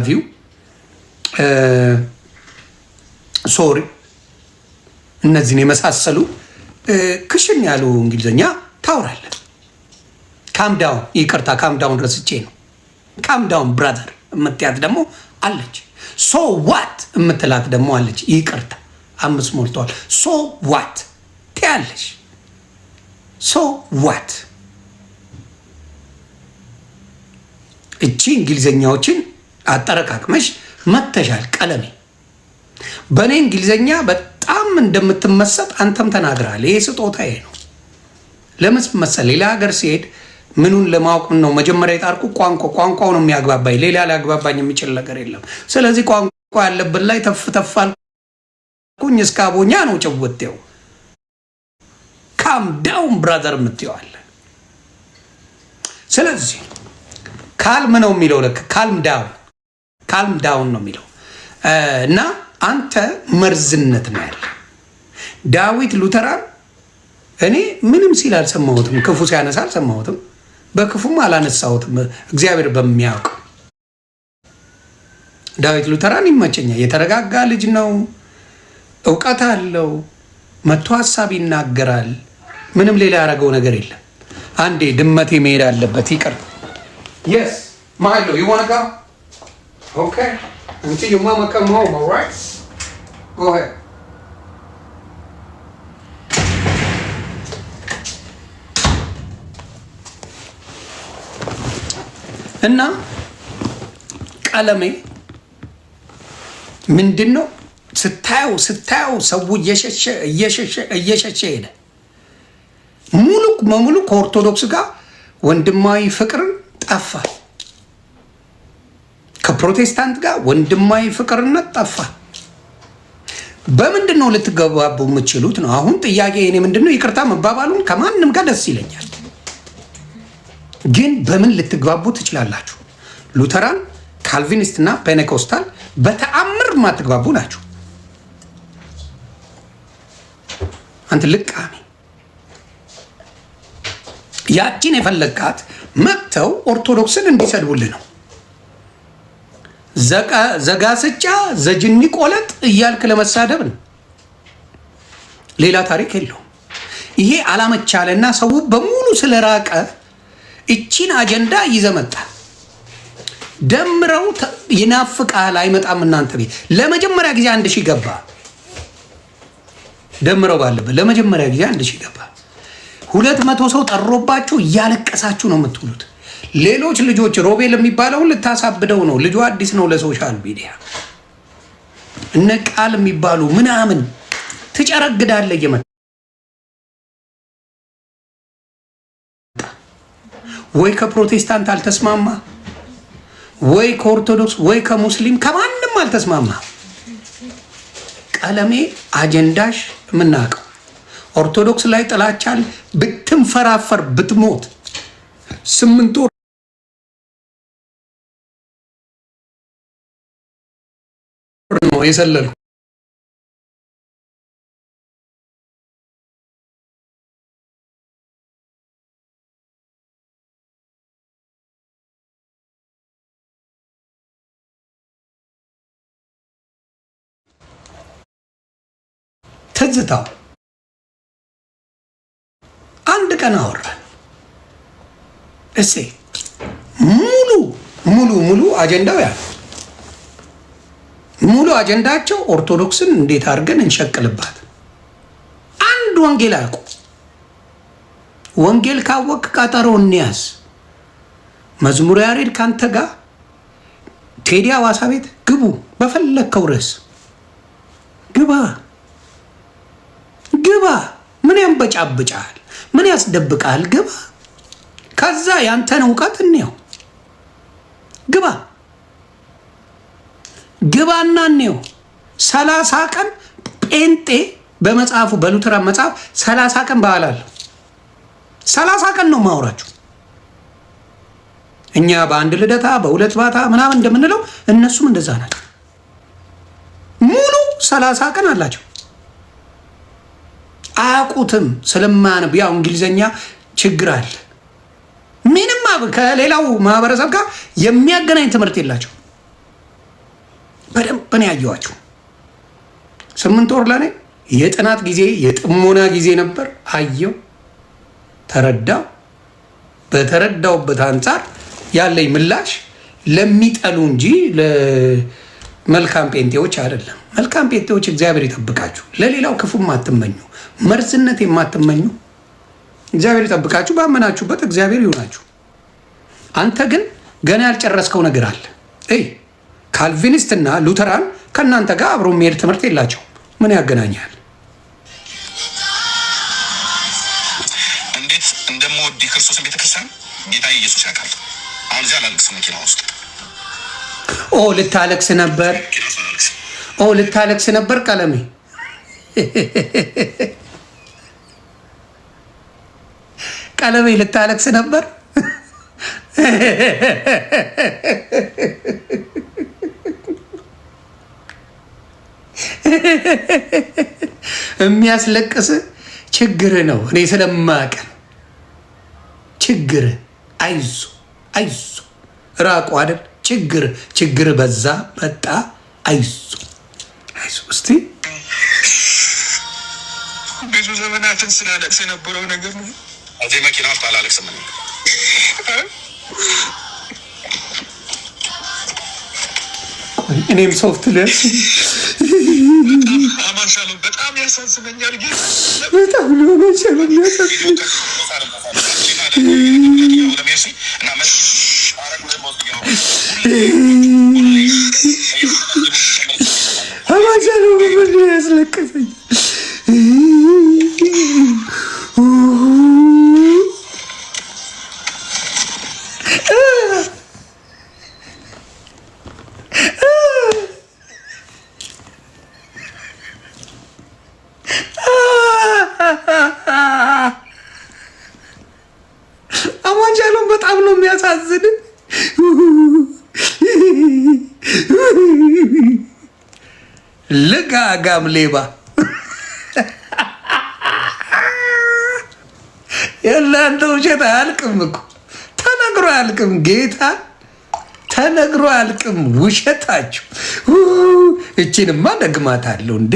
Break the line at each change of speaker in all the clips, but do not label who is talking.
ዩ ሶሪ እነዚህን የመሳሰሉ ክሽን ያሉ እንግሊዝኛ ታውራለህ። ካም ዳውን ይቅርታ፣ ካም ዳውን ረስቼ ነው። ካም ዳውን ብራዘር የምትያት ደግሞ አለች። ሶ ዋት የምትላት ደግሞ አለች። ይቅርታ 5 ሞልተዋል። ሶ ዋት ትያለሽ። ሶ ዋት እቺ እንግሊዝኛዎችን አጠረቃቅመሽ መተሻል። ቀለሜ በእኔ እንግሊዝኛ በጣም እንደምትመሰጥ አንተም ተናግራል። ይሄ ስጦታዬ ነው። ለምን መሰል ሌላ ሀገር ሲሄድ ምኑን ለማወቅ ነው መጀመሪያ የጣርኩ ቋንቋው ነው የሚያግባባኝ። ሌላ ሊያግባባኝ የሚችል ነገር የለም። ስለዚህ ቋንቋ ያለብን ላይ ተፍ አልኩኝ። እስከ አቦኛ ነው ጭውቴው። ካም ዳውን ብራዘር የምትየዋለ። ስለዚህ ካልም ነው የሚለው ልክ ካልም ዳውን ነው የሚለው እና አንተ መርዝነት ነው ያለ። ዳዊት ሉተራን እኔ ምንም ሲል አልሰማሁትም። ክፉ ሲያነሳ አልሰማሁትም። በክፉም አላነሳሁትም። እግዚአብሔር በሚያውቅ ዳዊት ሉተራን ይመቸኛል። የተረጋጋ ልጅ ነው። እውቀት አለው። መቶ ሀሳብ ይናገራል። ምንም ሌላ ያደረገው ነገር የለም። አንዴ ድመቴ መሄድ አለበት። ይቅር Yes, Milo, you want to go? Okay. Until your mama come home, all right? Go ahead. እና ቀለሜ ምንድን ነው ስታየው ሰው እየሸሸ ሄደ። ሙሉ ከኦርቶዶክስ ጋር ወንድማዊ ፍቅርን ጠፋ። ከፕሮቴስታንት ጋር ወንድማዊ ፍቅርነት ጠፋ። በምንድን ነው ልትገባቡ የምትችሉት ነው አሁን ጥያቄ። እኔ ምንድን ነው ይቅርታ መባባሉን ከማንም ጋር ደስ ይለኛል፣ ግን በምን ልትግባቡ ትችላላችሁ? ሉተራን፣ ካልቪኒስት እና ፔኔኮስታል በተአምር ማትግባቡ ናችሁ። አንተ ልቃሚ ያቺን የፈለግካት መጥተው ኦርቶዶክስን እንዲሰድቡልህ ነው። ዘጋስጫ ዘጅኒ ቆለጥ እያልክ ለመሳደብ ነው። ሌላ ታሪክ የለውም። ይሄ አላመቻለና ሰው በሙሉ ስለራቀ እቺን አጀንዳ ይዘመጣ። ደምረው ይናፍቃል። አይመጣም እናንተ ቤት ለመጀመሪያ ጊዜ 1000 ገባ። ደምረው ባለበት ለመጀመሪያ ጊዜ 1000 ገባ። 200 ሰው ጠሮባችሁ እያለቀሳችሁ ነው የምትውሉት። ሌሎች ልጆች ሮቤል የሚባለውን ልታሳብደው ነው። ልጁ አዲስ ነው ለሶሻል ሚዲያ። እነ ቃል የሚባሉ ምናምን ትጨረግዳለህ እየመጣ ወይ ከፕሮቴስታንት አልተስማማ፣ ወይ ከኦርቶዶክስ፣ ወይ ከሙስሊም ከማንም አልተስማማ። ቀለሜ አጀንዳሽ የምናውቀው ኦርቶዶክስ ላይ ጥላቻል። ብትንፈራፈር ብትሞት 8 ወር ነው የሰለሉ። ትዝታው አንድ ቀን አወራ እሴ ሙሉ አጀንዳው ያ ሙሉ አጀንዳቸው ኦርቶዶክስን እንዴት አድርገን እንሸቅልባት። አንድ ወንጌል አያውቁ። ወንጌል ካወቅ ቀጠሮ እንያዝ። መዝሙር ያሬድ ካንተ ጋር ቴዲ አዋሳ ቤት ግቡ። በፈለግከው ርዕስ ግባ። ምን ያንበጫብጫል? ምን ያስደብቃል? ከዛ ያንተን እውቀት እንየው። ግባና እንየው። 30 ቀን ጴንጤ በመጽሐፉ በሉተራን መጽሐፍ 30 ቀን በዓል አለው። 30 ቀን ነው ማውራችሁ። እኛ በአንድ ልደታ በሁለት ባታ ምናምን እንደምንለው እነሱም እንደዛ ናቸው። ሙሉ 30 ቀን አላቸው። አያውቁትም ስለማያነብ። ያው እንግሊዘኛ ችግር አለ። ምንም ከሌላው ማህበረሰብ ጋር የሚያገናኝ ትምህርት የላቸው። በደንብ ነው ያየኋችሁ። 8 ወር ለኔ የጥናት ጊዜ የጥሞና ጊዜ ነበር። አየው፣ ተረዳው። በተረዳውበት አንጻር ያለኝ ምላሽ ለሚጠሉ እንጂ ለመልካም ጴንጤዎች አይደለም። መልካም ጴንጤዎች እግዚአብሔር ይጠብቃችሁ። ለሌላው ክፉ የማትመኙ መርዝነት የማትመኙ እግዚአብሔር ይጠብቃችሁ። ባመናችሁበት እግዚአብሔር ይሆናችሁ። አንተ ግን ገና ያልጨረስከው ነገር አለ። ካልቪኒስት እና ሉተራን ከእናንተ ጋር አብሮ የሚሄድ ትምህርት የላቸው። ምን ያገናኛል?
እንዴት እንደምወድ ክርስቶስን ቤተክርስቲያን ጌታ ኢየሱስ ያውቃል። አሁን እዚያ ላልቅስ መኪና ውስጥ
ልታለቅስ ነበር። ልታለቅስ ነበር ቀለሜ። ቀለሜ ልታለቅስ ነበር። የሚያስለቅስ ችግር ነው። እኔ ስለማቀ ችግር አይዞ ራቁ አይደል? ችግር በዛ መጣ። አይዞ እስቲ
ብዙ ዘመናትን ስላለቅስ የነበረው ነገር ነው። እዚህ መኪና ውስጥ አላለቅስም።
እኔም ሶፍት ለብስ
አማሻለሁ። በጣም ያሳዝነኛል።
በጣም ነው አማሻለሁ የሚያሳዝነኝ። አማሻለሁ በምን ያስለቅሰኝ። አማንቻለሁ በጣም ነው የሚያሳዝን። ልጋጋም ሌባ የእናንተ ውሸት አያልቅም እኮ ተነግሮ አያልቅም። ጌታ ተነግሮ አያልቅም ውሸታችሁ። እቺንማ ደግማታለሁ እንዴ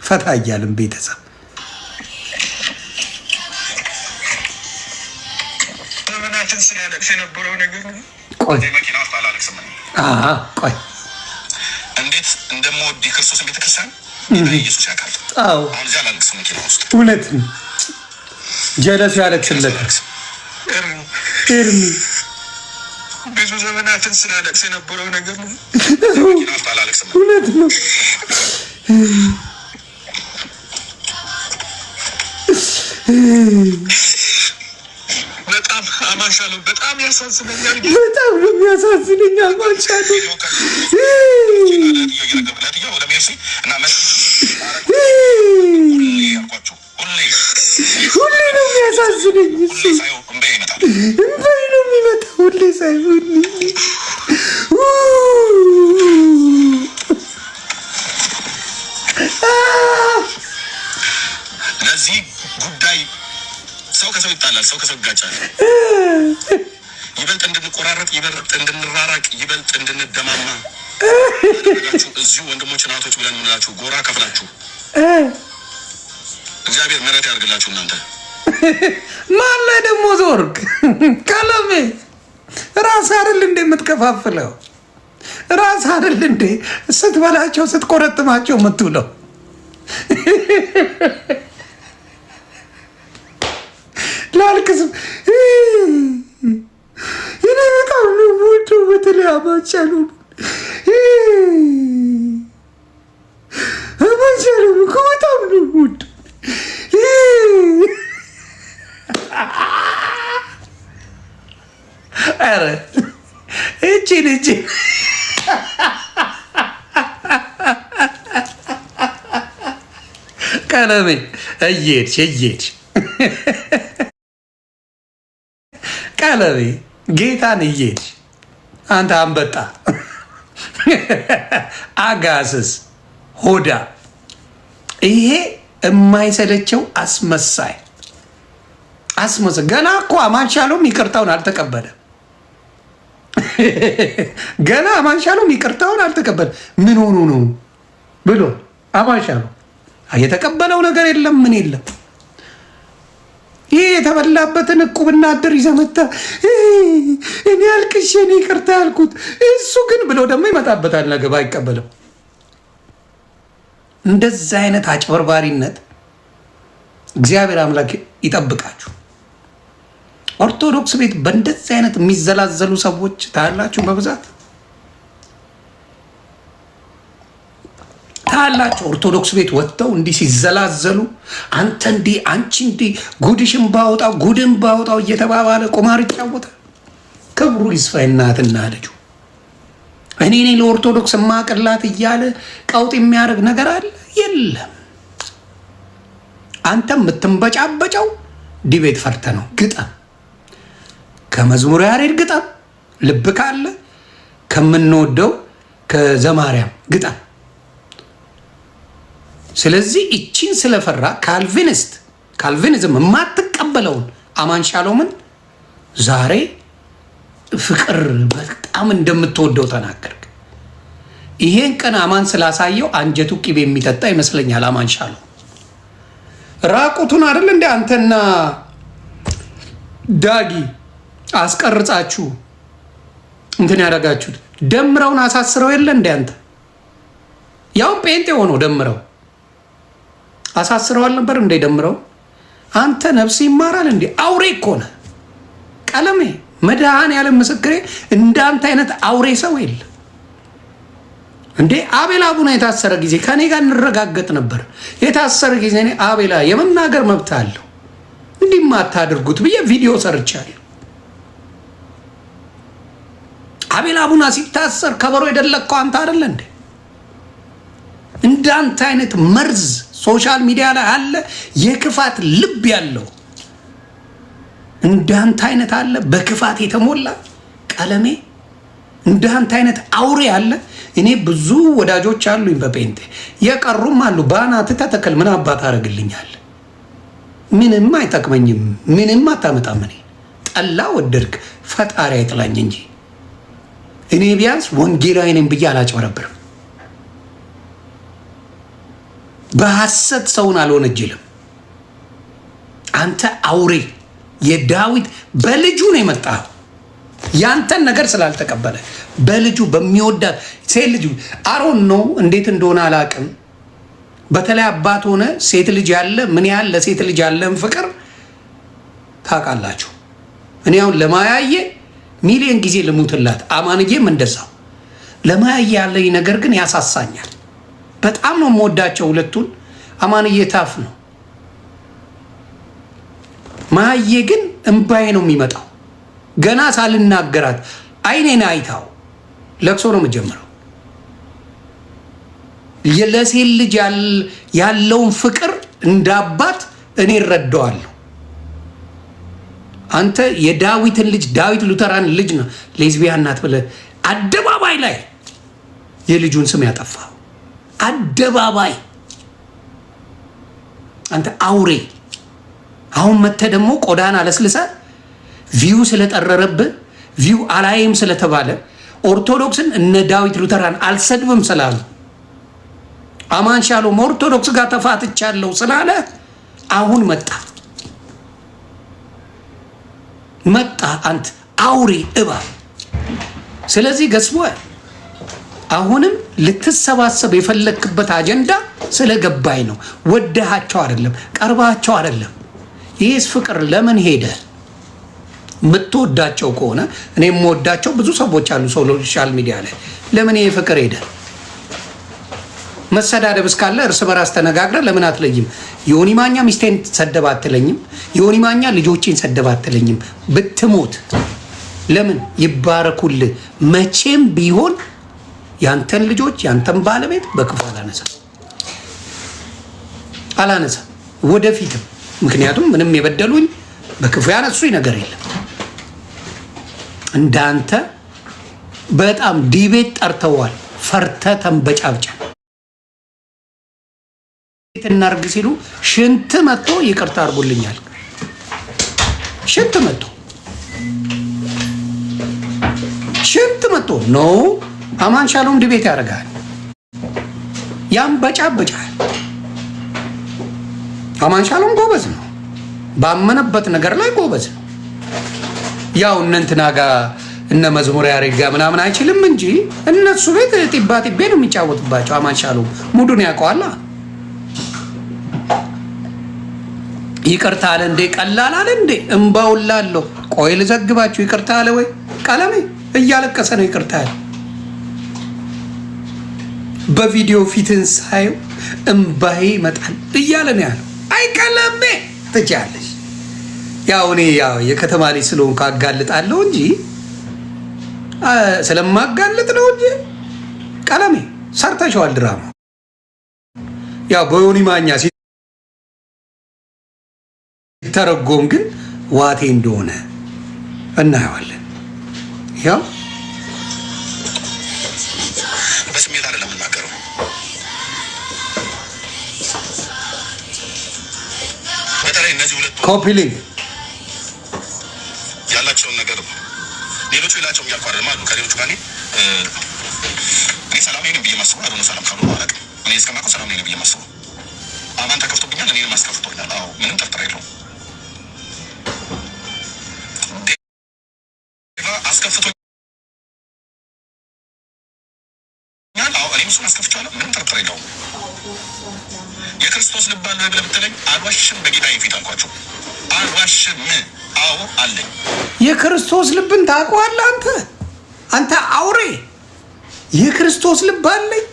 ፈታ እያልን ቤተሰብ
የነበረው ነገር ነው። መኪና ውስጥ አላለቅስም።
ቆይ
እንዴት እንደምወድ ክርስቶስን ቤተክርስቲያን ኢየሱስ ያውቃል። አሁን እዚያ አላለቅስም መኪና ውስጥ።
እውነት ነው። ጀለሱ ያለቅስለታል። ኤርሚ
ብዙ ዘመናትን ስላለቅስ የነበረው ነገር ነው። መኪና ውስጥ አላለቅስም።
እውነት ነው።
በጣም አማንሻለሁ። በጣም ያሳዝነኛል።
በጣም ነው የሚያሳዝነኝ። አማንሻለሁ ሁሌ ነው የሚያሳዝነኝ። እምባይ ነው የሚመጣ ሁሌ ሳይሆን
ለዚህ ጉዳይ ሰው ከሰው ይጣላል፣ ሰው ከሰው ይጋጫል። ይበልጥ እንድንቆራረጥ፣ ይበልጥ እንድንራራቅ፣ ይበልጥ እንድንደማማ ያደረጋችሁ እዚሁ ወንድሞች እናቶች ብለን የምንላችሁ ጎራ ከፍላችሁ እግዚአብሔር ምሕረት ያድርግላችሁ። እናንተ
ማን ላይ ደግሞ ዞርክ? ቀለሜ ራስ አይደል እንደ የምትከፋፍለው? ራስ አይደል እንደ ስትበላቸው ስትቆረጥማቸው የምትውለው? ላልቅስም እኔ በጣም ነው የምወደው። በተለይ አማንቻለሁ እኮ በጣም ነው የምወደው። ኧረ እቺን ቀለሜ እየሄድሽ ቀለሜ ጌታን እየሄድሽ አንተ አንበጣ አጋስስ ሆዳ ይሄ የማይሰለቸው አስመሳይ ገና እኮ አማንቻለሁም ይቅርታውን አልተቀበለም። ገና አማንሻሎም ይቅርታውን አልተቀበል ምን ሆኖ ነው ብሎ አማንሻሎም የተቀበለው ነገር የለም ምን የለም። ይህ የተበላበትን እቁብና እድር ይዘህ መተህ እኔ አልቅሼ እኔ ይቅርታ ያልኩት እሱ ግን ብሎ ደግሞ ይመጣበታል። ነገ አይቀበልም። እንደዛ አይነት አጭበርባሪነት እግዚአብሔር አምላክ ይጠብቃችሁ። ኦርቶዶክስ ቤት በእንደዚህ አይነት የሚዘላዘሉ ሰዎች ታያላችሁ፣ በብዛት ታያላችሁ። ኦርቶዶክስ ቤት ወጥተው እንዲህ ሲዘላዘሉ አንተ እንዲህ አንቺ እንዲህ ጉድሽን ባወጣው ጉድን ባወጣው እየተባባለ ቁማር ይጫወታል። ክብሩ ይስፋ እናትና ልጁ። እኔ ለኦርቶዶክስ ማቅላት እያለ ቀውጥ የሚያደርግ ነገር አለ የለም። አንተ የምትንበጫበጨው ዲቤት ፈርተ ነው። ግጠም፣ ከመዝሙር ያሬድ ግጠም፣ ልብ ካለ ከምንወደው ከዘማርያም ግጠም። ስለዚህ እቺን ስለፈራ ካልቪኒዝም የማትቀበለውን አማንሻሎምን ዛሬ ፍቅር በጣም እንደምትወደው ተናገርክ። ይሄን ቀን አማን ስላሳየው አንጀቱ ቅቤ የሚጠጣ ይመስለኛል። አማንሻሎም ራቁቱን አይደል እንደ አንተና ዳጊ አስቀርጻችሁ እንትን ያደረጋችሁት ደምረውን አሳስረው የለ እንደ አንተ ያው ጴንጤ ሆኖ ደምረው አሳስረዋል ነበር እንደ ደምረው አንተ ነፍስ ይማራል እንዴ? አውሬ እኮ ነህ ቀለሜ። መድኃኔዓለም ምስክሬ እንዳንተ አይነት አውሬ ሰው የለ እንዴ። አቤላ አቡና የታሰረ ጊዜ ከኔ ጋር እንረጋገጥ ነበር። የታሰረ ጊዜ እኔ አቤላ የመናገር መብት አለው እንዲህ ማታደርጉት ብዬ ቪዲዮ ሰርቻለሁ። አቤላ አቡና ሲታሰር ከበሮ የደለቅከው አንተ አይደለ እንዴ? እንዳንተ አይነት መርዝ ሶሻል ሚዲያ ላይ አለ፣ የክፋት ልብ ያለው እንዳንተ አይነት አለ፣ በክፋት የተሞላ ቀለሜ። እንዳንተ አይነት አውሬ አለ። እኔ ብዙ ወዳጆች አሉኝ በጴንጤ የቀሩም አሉ። ባናት ተተከል ምን አባት አደርግልኛል? ምንም አይጠቅመኝም፣ ምንም አታመጣም። እኔ ጠላ ወደድክ ፈጣሪ አይጥላኝ እንጂ እኔ ቢያንስ ወንጌላዊ ነኝ ብዬ አላጭበረብርም። በሐሰት ሰውን አልወነጀልም። አንተ አውሬ የዳዊት በልጁ ነው የመጣው። ያንተን ነገር ስላልተቀበለ በልጁ በሚወዳት ሴት ልጁ አሮን ነው እንዴት እንደሆነ አላቅም። በተለይ አባት ሆነ ሴት ልጅ ያለ ምን ያህል ለሴት ልጅ ያለን ፍቅር ታውቃላችሁ። እኔ አሁን ለማያየ ሚሊዮን ጊዜ ልሙትላት፣ አማንዬም እንደዛው። ለማያየ ያለኝ ነገር ግን ያሳሳኛል። በጣም ነው የምወዳቸው ሁለቱን። አማንዬ ታፍ ነው፣ ማየ ግን እምባዬ ነው የሚመጣው። ገና ሳልናገራት አይኔን አይታው ለቅሶ ነው የምጀምረው። ለሴት ልጅ ያለውን ፍቅር እንዳባት እኔ እረዳዋለሁ። አንተ የዳዊትን ልጅ ዳዊት ሉተራን ልጅ ነው ሌዝቢያን ናት ብለህ አደባባይ ላይ የልጁን ስም ያጠፋው አደባባይ። አንተ አውሬ። አሁን መተህ ደግሞ ቆዳን አለስልሰ ቪው ስለጠረረብህ ቪው አላይም ስለተባለ ኦርቶዶክስን እነ ዳዊት ሉተራን አልሰድብም ስላሉ አማንሻሎም ኦርቶዶክስ ጋር ተፋትቻለሁ ስላለ አሁን መጣ አንተ አውሬ እባብ። ስለዚህ ገስቦ አሁንም ልትሰባሰብ የፈለክበት አጀንዳ ስለገባኝ ነው። ወደሃቸው አይደለም፣ ቀርባቸው አይደለም። ይህስ ፍቅር ለምን ሄደ? የምትወዳቸው ከሆነ እኔ የምወዳቸው ብዙ ሰዎች አሉ ሶሻል ሚዲያ ላይ። ለምን ይሄ ፍቅር ሄደ? መሰዳደብ እስካለ እርስ በራስ ተነጋግረ ለምን አትለይም? ዮኒ ማኛ ሚስቴን ሰደብ አትለኝም? ዮኒ ማኛ ልጆቼን ሰደብ አትለኝም? ብትሞት ለምን ይባረኩልህ? መቼም ቢሆን ያንተን ልጆች ያንተን ባለቤት በክፉ አላነሳ ወደፊትም። ምክንያቱም ምንም የበደሉኝ በክፉ ያነሱኝ ነገር የለም። እንዳንተ በጣም ዲቤት ጠርተዋል። ፈርተ ተንበጫብጫ እናርግ ሲሉ ሽንት መጥቶ ይቅርታ አድርጎልኛል። ሽንት መጥቶ ሽንት መጥቶ ኖ አማን ሻሎም ዲቤት ያደርጋል፣ ያንበጫብጫል። አማን ሻሎም ጎበዝ ነው፣ ባመነበት ነገር ላይ ጎበዝ ነው። ያው እነ እንትና ጋር እነ መዝሙር ያሬድ ጋር ምናምን አይችልም እንጂ እነሱ ቤት ጢባ ጢቤ ነው የሚጫወትባቸው። አማን ሻሎም ሙዱን ያውቀዋላ። ይቅርታ አለ እንዴ? ቀላል አለ እንዴ? እምባውላለሁ። ቆይ ልዘግባችሁ። ይቅርታ አለ ወይ? ቀለሜ እያለቀሰ ነው ይቅርታ አለ። በቪዲዮ ፊትን ሳየው እምባዬ ይመጣል እያለ ነው ያለው። አይ ቀለሜ ትችያለሽ። ያው እኔ ያው የከተማ ልጅ ስለሆንኩ አጋልጣለሁ እንጂ ስለማጋልጥ ነው እንጂ ቀለሜ ሰርተሽዋል ድራማ። ያው በዮኒ ማኛ ሲተረጎም ግን ዋቴ እንደሆነ እናየዋለን። ያው
በስሜት አይደለም የምናገረው። በተለይ እነዚህ ሁለቱ
ኮፒ ሊንክ
ያላቸውን ነገር ሌሎቹ የላቸውም እያልኩ አይደለም አሉ። ከሌሎቹ ጋር እኔ ሰላም ነኝ ብዬ ማስበው አሉ። ሰላም ካሉ ማለቅ እኔ እስከማውቀው ሰላም ነኝ ብዬ ማስበው አማን ተከፍቶብኛል፣ እኔንም አስከፍቶኛል። አዎ ምንም ጥርጥር የለውም። አስከፍቶኛል። አዎ እኔም እሱን አስከፍቻለሁ። ምንም ጥርጥር የለውም። የክርስቶስ ልብ አለ ብለህ ብትለኝ አልዋሽም፣ በጌታዬ ፊት አልኳቸው። አልዋሽም። አዎ አለኝ።
የክርስቶስ ልብን ታውቀዋለህ አንተ? አንተ አውሬ! የክርስቶስ ልብ አለኝ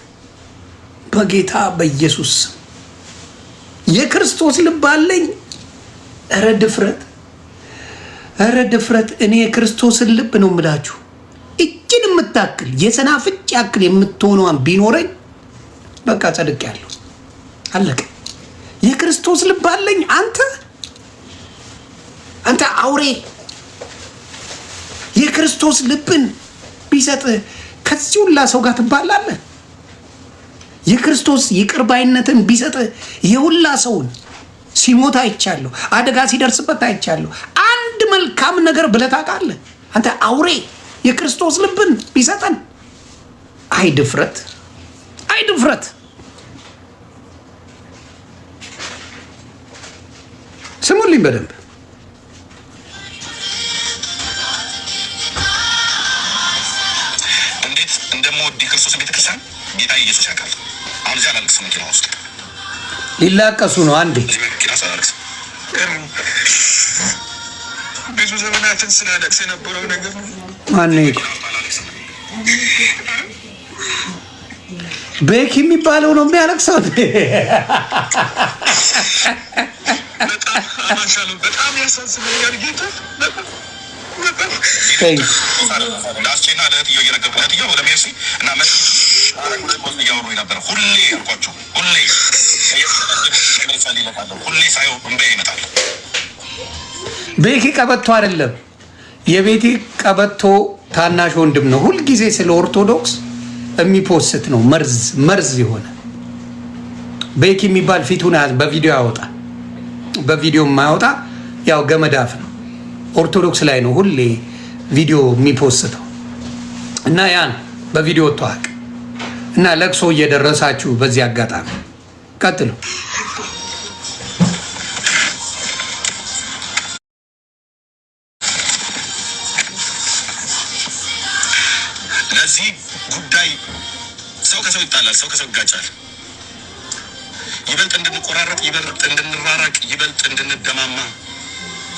በጌታ በኢየሱስ ስም። የክርስቶስ ልብ አለኝ። ኧረ ድፍረት! ኧረ ድፍረት! እኔ የክርስቶስን ልብ ነው የምላችሁ። እጅን የምታክል የሰናፍጭ ያክል የምትሆነዋን ቢኖረኝ በቃ ጸድቄያለሁ። አለቀ። የክርስቶስ ልብ አለኝ። አንተ አውሬ! የክርስቶስ ልብን ቢሰጥ ከዚህ ሁላ ሰው ጋር ትባላለህ? የክርስቶስ ይቅር ባይነትን ቢሰጥ የሁላ ሰውን ሲሞት አይቻለሁ፣ አደጋ ሲደርስበት አይቻለሁ። አንድ መልካም ነገር ብለህ ታውቃለህ? አንተ አውሬ! የክርስቶስ ልብን ቢሰጠን። አይ ድፍረት! አይ ድፍረት! ስሙልኝ በደንብ።
እንዴት እንደምወድ የክርስቶስን ቤተክርስቲያን ጌታ ኢየሱስ ያውቃል። አሁን እዚያ አላለቅስም። መኪና ውስጥ
ሊላቀሱ ነው። አንዴ
መኪና ሳላለቅስም ብዙ ዘመናትን ስላለቅስ የነበረው ነገር
ማነው ቤኪ የሚባለው ነው የሚያለቅሰው።
በጣም አማሻለሁ። በጣም ያሳዝነኛል ጌታ። ለአስቼና ለእህትየው እየነገርኩ እህትየው ወደ ሜርሲ እና እያወሩ ነበር። ሁሌ ያልኳቸው ሁሌ ሳየው እንበያ ይመጣል።
ቤኪ ቀበቶ አይደለም፣ የቤቲ ቀበቶ ታናሽ ወንድም ነው። ሁልጊዜ ስለ ኦርቶዶክስ የሚፖስት ነው። መርዝ የሆነ ቤኪ የሚባል ፊቱን በቪዲዮ ያወጣል። በቪዲዮ የማያወጣ ያው ገመዳፍ ነው። ኦርቶዶክስ ላይ ነው ሁሌ ቪዲዮ የሚፖስተው እና ያን በቪዲዮ ተዋቅ እና ለቅሶ እየደረሳችሁ በዚህ አጋጣሚ ቀጥሉ።
ለዚህ ጉዳይ ሰው ከሰው ይጣላል፣ ሰው ከሰው ይጋጫል። ይበልጥ እንድንቆራረጥ፣ ይበልጥ እንድንራራቅ፣ ይበልጥ እንድንደማማ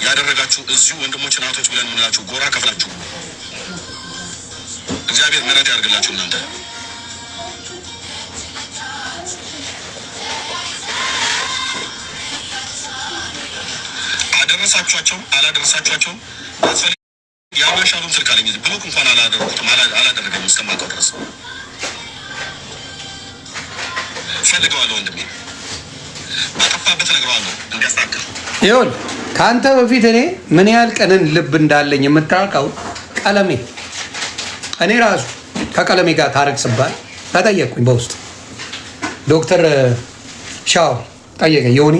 ያደረጋችሁ እዚሁ ወንድሞች እናቶች ብለን የምንላችሁ ጎራ ከፍላችሁ እግዚአብሔር ምሕረት ያደርግላችሁ። እናንተ አደረሳችኋቸው አላደረሳችኋቸው የአማሻሉም ስልክ አለኝ። ብሎክ እንኳን አላደረገኝም እስከማውቀው ድረስ ፈልገዋለሁ። ወንድሜ ባጠፋበት እነግረዋለሁ እንዲያስተካክል።
ይሁን ከአንተ በፊት እኔ ምን ያህል ቀንን ልብ እንዳለኝ የምታውቀው ቀለሜ። እኔ ራሱ ከቀለሜ ጋር ታረቅ ስባል ተጠየቅኩኝ በውስጥ ዶክተር ሻው ጠየቀ። ዮኒ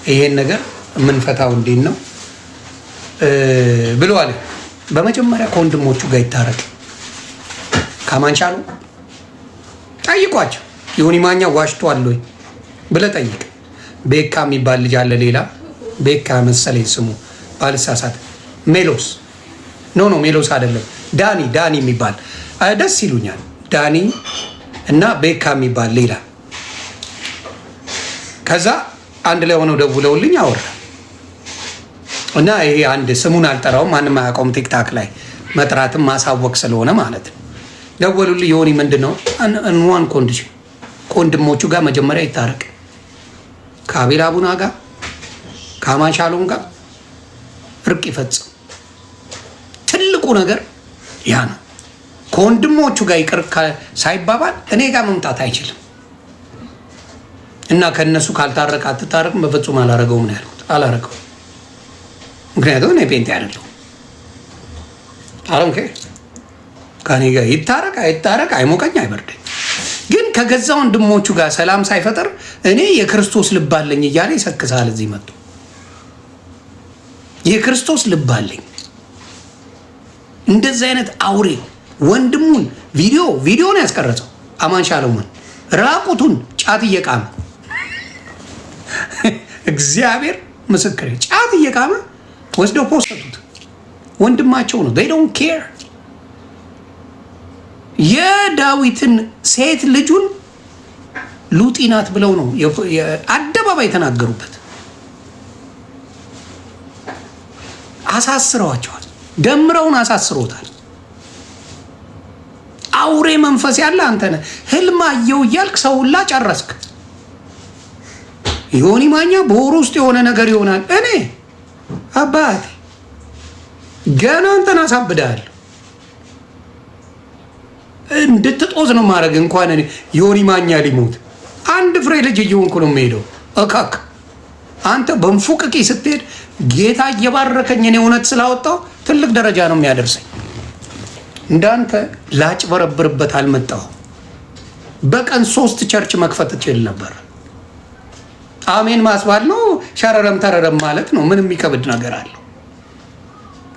ይሄን ነገር የምንፈታው እንዴት ነው ብሎ አለ። በመጀመሪያ ከወንድሞቹ ጋር ይታረቅ። አማንቻሉ ጠይቋቸው። ዮኒ ማኛ ዋሽቷል ወይ ብለህ ጠይቅ። ቤካ የሚባል ልጅ አለ፣ ሌላ ቤካ መሰለኝ ስሙ ባልሳሳት። ሜሎስ ኖ ሜሎስ አይደለም፣ ዳኒ የሚባል ደስ ይሉኛል። ዳኒ እና ቤካ የሚባል ሌላ። ከዛ አንድ ላይ ሆነው ደውለውልኝ አወራ እና ይሄ አንድ ስሙን አልጠራውም፣ ማንም አያውቀውም። ቲክታክ ላይ መጥራትም ማሳወቅ ስለሆነ ማለት ነው። ደወሉልኝ። ዮኒ ምንድን ነው እንዋን ኮንዲሽን ከወንድሞቹ ጋር መጀመሪያ ይታረቅ፣ ከአቤል አቡና ጋር ከአማንሻሎም ጋር እርቅ ይፈጽም። ትልቁ ነገር ያ ነው። ከወንድሞቹ ጋር ይቅር ሳይባባል እኔ ጋር መምጣት አይችልም እና ከእነሱ ካልታረቅ አትታረቅም። በፍጹም አላረገውም ነው ያልኩት። አላረገውም፣ ምክንያቱም እኔ ፔንቴ አይደለሁም። አረምከ ከኔ ጋር ይታረቅ አይታረቅ አይሞቀኝ አይበርደኝ። ግን ከገዛ ወንድሞቹ ጋር ሰላም ሳይፈጠር እኔ የክርስቶስ ልብ አለኝ እያለ ይሰክሳል። እዚህ መጥቶ የክርስቶስ ልብ አለኝ። እንደዚህ አይነት አውሬ ወንድሙን ቪዲዮ ነው ያስቀረጸው። አማንሻሎምን ራቁቱን ጫት እየቃመ እግዚአብሔር ምስክሬ፣ ጫት እየቃመ ወስደው ፖስተቱት። ወንድማቸው ነው። they don't care። የዳዊትን ሴት ልጁን ሉጢ ናት ብለው ነው አደባባይ የተናገሩበት። አሳስረዋቸዋል። ደምረውን አሳስሮታል። አውሬ መንፈስ ያለ አንተ ነህ። ህልም አየሁ እያልክ ሰው ሁላ ጨረስክ። ዮኒ ማኛ በወር ውስጥ የሆነ ነገር ይሆናል። እኔ አባቴ ገና አንተን አሳብዳለሁ። እንድትጦዝ ነው ማድረግ። እንኳን እኔ ዮኒ ማኛ ሊሞት አንድ ፍሬ ልጅ እየሆንኩ ነው የምሄደው። እካክ አንተ በንፉቅቂ ስትሄድ ጌታ እየባረከኝ እኔ እውነት ስላወጣው ትልቅ ደረጃ ነው የሚያደርሰኝ። እንዳንተ ላጭበረብርበት አልመጣሁም። በቀን 3 ቸርች መክፈት እችል ነበር። አሜን ማስባል ነው፣ ሸረረም ተረረም ማለት ነው። ምንም የሚከብድ ነገር አለው?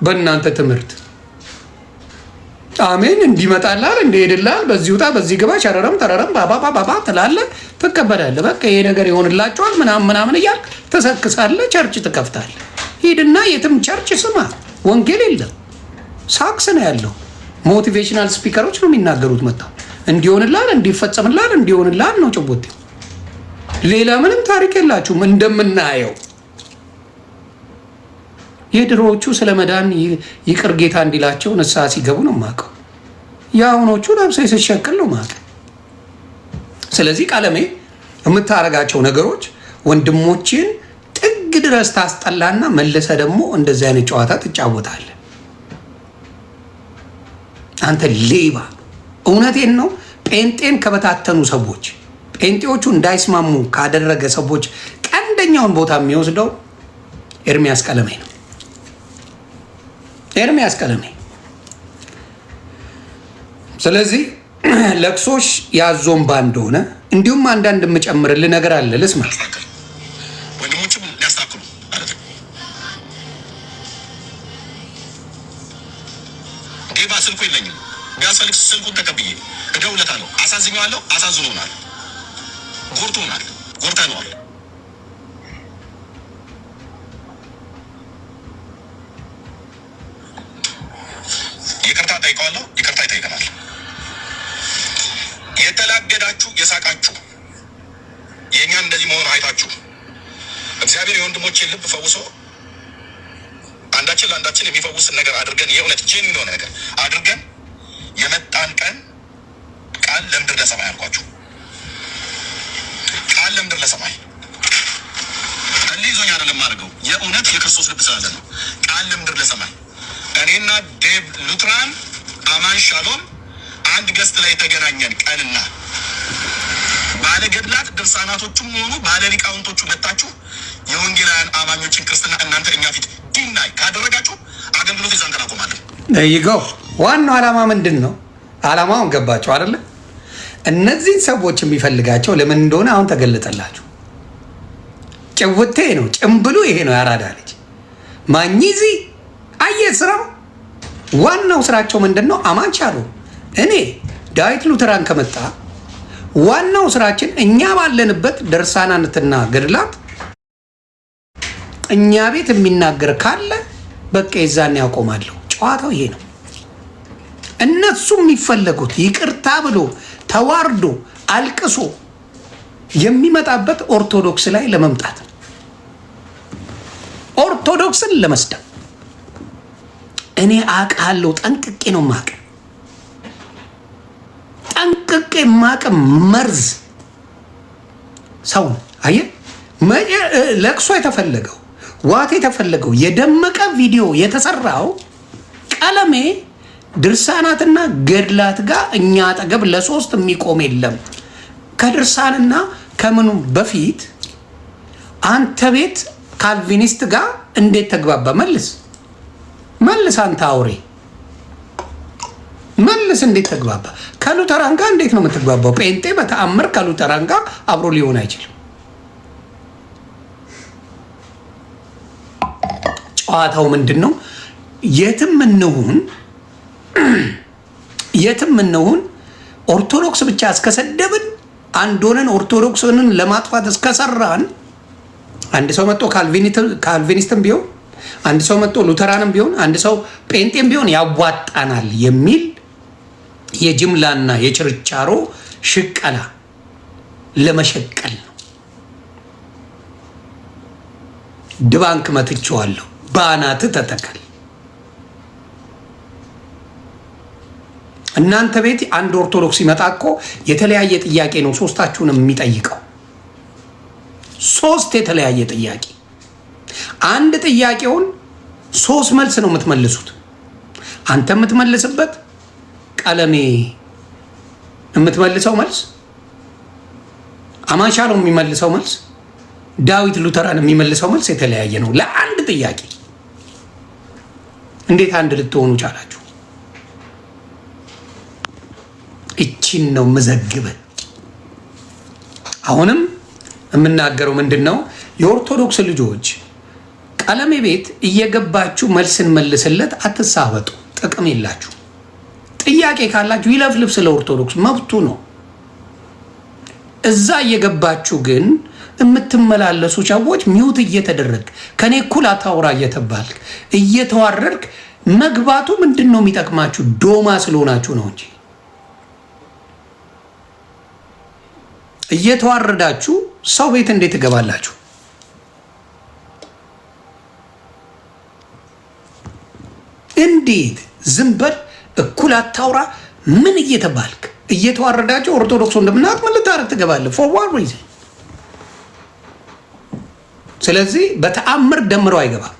በእናንተ ትምህርት አሜን እንዲመጣላል እንደሄድላል፣ በዚህ ውጣ በዚህ ግባ፣ ሸረረም ተረረም ባባ ትላለህ፣ ትቀበላለህ። በቃ ይሄ ነገር ይሆንላቸዋል ምናምን እያልክ ትሰክሳለህ፣ ቸርች ትከፍታለህ። ሂድና የትም ቸርች ስማ፣ ወንጌል የለም፣ ሳክስ ነው ያለው። ሞቲቬሽናል ስፒከሮች ነው የሚናገሩት። መጣው እንዲሆንላል እንዲፈጸምላል እንዲሆንላል ነው ጭቦቴ። ሌላ ምንም ታሪክ የላችሁም። እንደምናየው የድሮዎቹ ስለ መዳን ይቅር ጌታ እንዲላቸው ንስሐ ሲገቡ ነው ማቀው። የአሁኖቹ ለብሰ ሲሸቅል ነው ማቀ። ስለዚህ ቀለሜ የምታረጋቸው ነገሮች ወንድሞችን ጥግ ድረስ ታስጠላና መልሰ ደግሞ እንደዚህ አይነት ጨዋታ ትጫወታለህ። አንተ ሌባ! እውነቴን ነው። ጴንጤን ከበታተኑ ሰዎች፣ ጴንጤዎቹ እንዳይስማሙ ካደረገ ሰዎች ቀንደኛውን ቦታ የሚወስደው ኤርሚያስ ቀለሜ ነው። ኤርሚያስ ቀለሜ። ስለዚህ ለቅሶሽ ያዞምባ እንደሆነ እንዲሁም አንዳንድ የምጨምርልህ ነገር አለ። ልስማ።
ወንድሞችም ሊያስተካክሉ ማለት ነው። ጌባ ስልኩ የለኝም። ቢያስፈልግ ስልኩን ተቀብዬ እደውለታለሁ። አሳዝኘዋለሁ። አሳዝኖናል፣ ጎርቶናል፣ ጎርተነዋል። ይቅርታ ጠይቀዋለሁ። ይቅርታ ይጠይቀናል። የተላገዳችሁ የሳቃችሁ የእኛን እንደዚህ መሆን አይታችሁ እግዚአብሔር የወንድሞቼን ልብ ፈውሶ አንዳችን ለአንዳችን የሚፈውስን ነገር አድርገን የእውነት ጄኒን የሆነ ነገር አድርገን የመጣን ቀን ቃል ለምድር ለሰማይ አልኳችሁ። ቃል ለምድር ለሰማይ ይዞኝ አይደለም አድርገው የእውነት የክርስቶስ ልብ ስላለ ነው። ቃል ለምድር ለሰማይ እኔና ዴቭ ሉትራን አማንሻሎም አንድ ገስት ላይ የተገናኘን ቀንና ባለገድላት ድርሳናቶቹም ሆኑ ባለ ሊቃውንቶቹ መጣችሁ የወንጌላውያን አማኞችን ክርስትና እናንተ እኛ ፊት ዲናይ ካደረጋችሁ አገልግሎት ይዛን ቀናቆማለን። ይገው
ዋናው ዓላማ ምንድን ነው? ዓላማውን ገባቸው አይደለ? እነዚህን ሰዎች የሚፈልጋቸው ለምን እንደሆነ አሁን ተገለጠላችሁ። ጭውቴ ነው፣ ጭምብሉ ይሄ ነው። ያራዳ ልጅ ማኝዚ አየ ስራው ዋናው ስራቸው ምንድን ነው? አማንቻሎ እኔ ዳዊት ሉተራን ከመጣ ዋናው ስራችን እኛ ባለንበት ድርሳናትና ገድላት እኛ ቤት የሚናገር ካለ በቃ የዛኔ ያቆማለሁ። ጨዋታው ይሄ ነው። እነሱ የሚፈለጉት ይቅርታ ብሎ ተዋርዶ አልቅሶ የሚመጣበት ኦርቶዶክስ ላይ ለመምጣት ነው። ኦርቶዶክስን ለመስደብ እኔ አውቃለሁ። ጠንቅቄ ነው ማቅ ጠንቅቄ ማቅ መርዝ ሰው አየ ለቅሶ የተፈለገው ዋት የተፈለገው የደመቀ ቪዲዮ የተሰራው ቀለሜ ድርሳናትና ገድላት ጋር እኛ አጠገብ ለሶስት የሚቆም የለም። ከድርሳንና ከምኑ በፊት አንተ ቤት ካልቪኒስት ጋር እንዴት ተግባባ? መልስ አንተ አውሬ መልስ። እንዴት ተግባባ? ከሉተራን ጋር እንዴት ነው የምትግባባው? ጴንጤ በተአምር ከሉተራን ጋር አብሮ ሊሆን አይችልም። ጨዋታው ምንድን ነው? የትም እንሁን ኦርቶዶክስ ብቻ እስከሰደብን አንድ ሆነን ኦርቶዶክስን ለማጥፋት እስከሰራን አንድ ሰው መጥቶ ካልቪኒስትም ቢሆን አንድ ሰው መጥቶ ሉተራንም ቢሆን አንድ ሰው ጴንጤም ቢሆን ያዋጣናል የሚል የጅምላና የችርቻሮ ሽቀላ ለመሸቀል ነው። ድባንክ መትቼዋለሁ። ባናት ተተከል። እናንተ ቤት አንድ ኦርቶዶክስ ይመጣ እኮ የተለያየ ጥያቄ ነው ሶስታችሁንም የሚጠይቀው። ሶስት የተለያየ ጥያቄ። አንድ ጥያቄውን ሶስት መልስ ነው የምትመልሱት። አንተ የምትመልስበት፣ ቀለሜ የምትመልሰው መልስ፣ አማንሻሎ የሚመልሰው መልስ፣ ዳዊት ሉተራን የሚመልሰው መልስ የተለያየ ነው ለአንድ ጥያቄ። እንዴት አንድ ልትሆኑ ቻላችሁ? እቺን ነው ምዘግበ። አሁንም የምናገረው ምንድን ነው? የኦርቶዶክስ ልጆች ቀለሜ ቤት እየገባችሁ መልስን መልስለት፣ አትሳበጡ። ጥቅም የላችሁ። ጥያቄ ካላችሁ ይለፍልፍ፣ ስለ ኦርቶዶክስ መብቱ ነው። እዛ እየገባችሁ ግን የምትመላለሱ ሰዎች ሚውት እየተደረግ ከኔ እኩል አታውራ እየተባልክ እየተዋረድክ መግባቱ ምንድን ነው የሚጠቅማችሁ? ዶማ ስለሆናችሁ ነው እንጂ እየተዋረዳችሁ ሰው ቤት እንዴት ትገባላችሁ? እንዴት ዝም በል እኩል አታውራ ምን እየተባልክ እየተዋረዳችሁ ኦርቶዶክስ እንደምናት ምን ልታረግ ትገባለህ? ፎር ዋት ሪዝን? ስለዚህ በተአምር ደምረው አይገባም።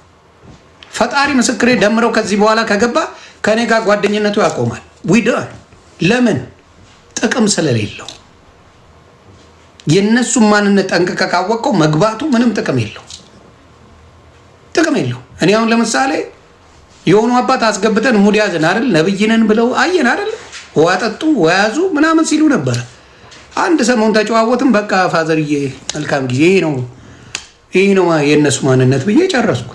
ፈጣሪ ምስክሬ፣ ደምረው ከዚህ በኋላ ከገባ ከኔ ጋር ጓደኝነቱ ያቆማል። ዊደን ለምን? ጥቅም ስለሌለው። የነሱን ማንነት ጠንቅቀህ ካወቀው መግባቱ ምንም ጥቅም የለው። እኔ አሁን ለምሳሌ የሆኑ አባት አስገብተን ሙድ ያዝን አይደል፣ ነብይነን ብለው አየን አይደል፣ ዋጠጡ ወያዙ ምናምን ሲሉ ነበረ። አንድ ሰሞን ተጨዋወትን። በቃ ፋዘርዬ መልካም ጊዜ ይሄ ነው የእነሱ ማንነት ብዬ ጨረስኩ።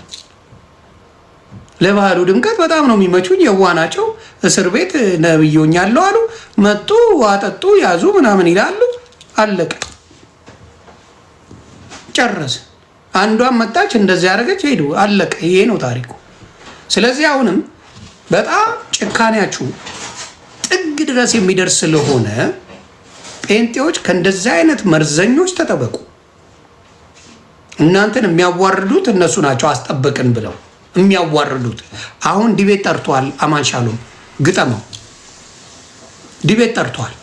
ለባህሉ ድምቀት በጣም ነው የሚመቹኝ። የዋናቸው እስር ቤት ነብዮኛለሁ አሉ፣ መጡ፣ ዋጠጡ፣ ያዙ ምናምን ይላሉ። አለቀ፣ ጨረስ። አንዷን መጣች፣ እንደዚህ ያደረገች፣ ሄዱ፣ አለቀ። ይሄ ነው ታሪኩ። ስለዚህ አሁንም በጣም ጭካኔያችሁ ጥግ ድረስ የሚደርስ ስለሆነ ጴንጤዎች ከእንደዚህ አይነት መርዘኞች ተጠበቁ። እናንተን የሚያዋርዱት እነሱ ናቸው። አስጠበቅን ብለው የሚያዋርዱት። አሁን ዲቤት ጠርቷል። አማንሻሎም ግጠመው ዲቤት ጠርቷል።